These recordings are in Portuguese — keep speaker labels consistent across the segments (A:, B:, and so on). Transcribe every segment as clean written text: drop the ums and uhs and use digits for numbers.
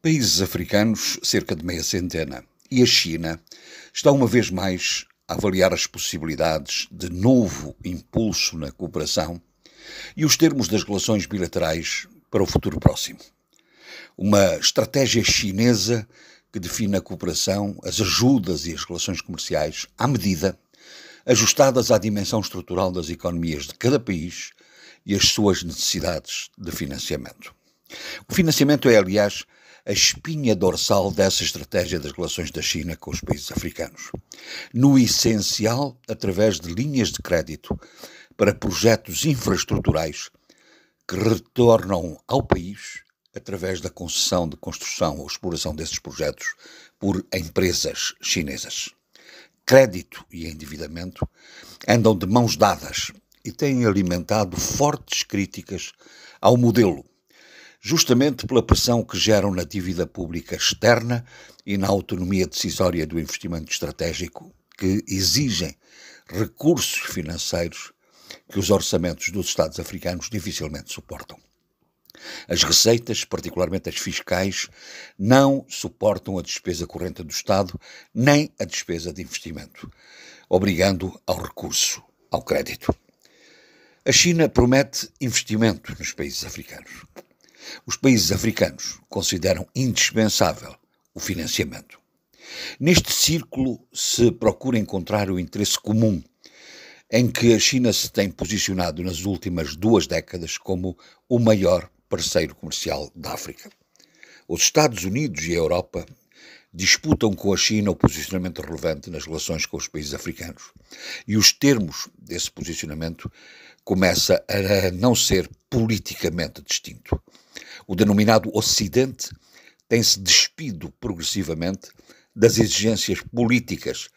A: Países africanos, cerca de meia centena, e a China estão uma vez mais a avaliar as possibilidades de novo impulso na cooperação e os termos das relações bilaterais para o futuro próximo. Uma estratégia chinesa que define a cooperação, as ajudas e as relações comerciais à medida, ajustadas à dimensão estrutural das economias de cada país e às suas necessidades de financiamento. O financiamento é, aliás, a espinha dorsal dessa estratégia das relações da China com os países africanos. No essencial, através de linhas de crédito para projetos infraestruturais que retornam ao país através da concessão de construção ou exploração desses projetos por empresas chinesas. Crédito e endividamento andam de mãos dadas e têm alimentado fortes críticas ao modelo, justamente pela pressão que geram na dívida pública externa e na autonomia decisória do investimento estratégico, que exigem recursos financeiros que os orçamentos dos Estados africanos dificilmente suportam. As receitas, particularmente as fiscais, não suportam a despesa corrente do Estado, nem a despesa de investimento, obrigando ao recurso ao crédito. A China promete investimento nos países africanos. Os países africanos consideram indispensável o financiamento. Neste círculo se procura encontrar o interesse comum, em que a China se tem posicionado nas últimas 2 décadas como o maior parceiro comercial da África. Os Estados Unidos e a Europa disputam com a China o posicionamento relevante nas relações com os países africanos, e os termos desse posicionamento começa a não ser politicamente distinto. O denominado Ocidente tem-se despido progressivamente das exigências políticas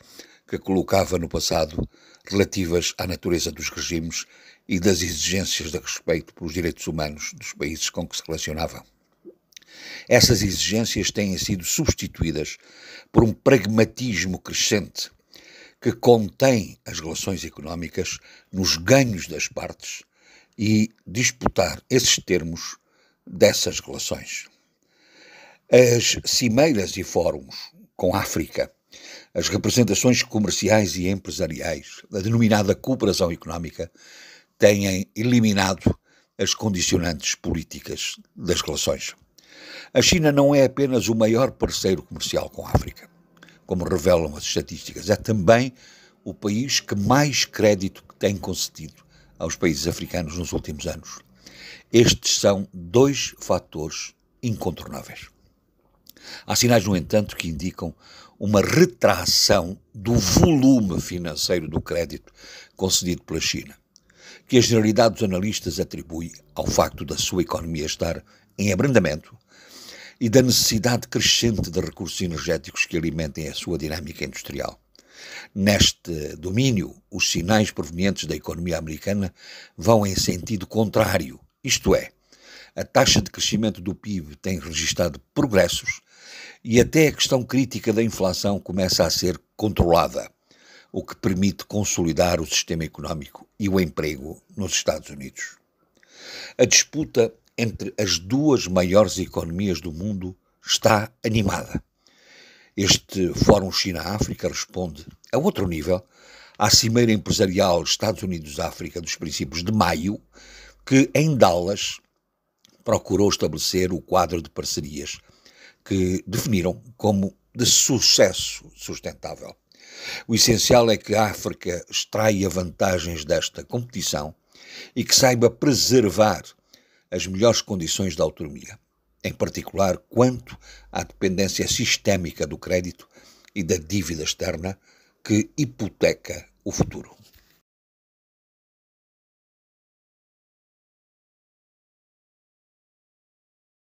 A: que colocava no passado relativas à natureza dos regimes e das exigências de respeito pelos direitos humanos dos países com que se relacionavam. Essas exigências têm sido substituídas por um pragmatismo crescente que contém as relações económicas nos ganhos das partes e disputar esses termos dessas relações. As cimeiras e fóruns com a África, as representações comerciais e empresariais, a denominada cooperação económica, têm eliminado as condicionantes políticas das relações. A China não é apenas o maior parceiro comercial com a África, como revelam as estatísticas, é também o país que mais crédito tem concedido aos países africanos nos últimos anos. Estes são 2 fatores incontornáveis. Há sinais, no entanto, que indicam uma retração do volume financeiro do crédito concedido pela China, que a generalidade dos analistas atribui ao facto da sua economia estar em abrandamento e da necessidade crescente de recursos energéticos que alimentem a sua dinâmica industrial. Neste domínio, os sinais provenientes da economia americana vão em sentido contrário, isto é, a taxa de crescimento do PIB tem registrado progressos e até a questão crítica da inflação começa a ser controlada, o que permite consolidar o sistema económico e o emprego nos Estados Unidos. A disputa entre as 2 maiores economias do mundo está animada. Este Fórum China-África responde, a outro nível, à Cimeira Empresarial Estados Unidos-África dos princípios de maio, que em Dallas procurou estabelecer o quadro de parcerias que definiram como de sucesso sustentável. O essencial é que a África extraia vantagens desta competição e que saiba preservar as melhores condições de autonomia, em particular quanto à dependência sistémica do crédito e da dívida externa que hipoteca o futuro.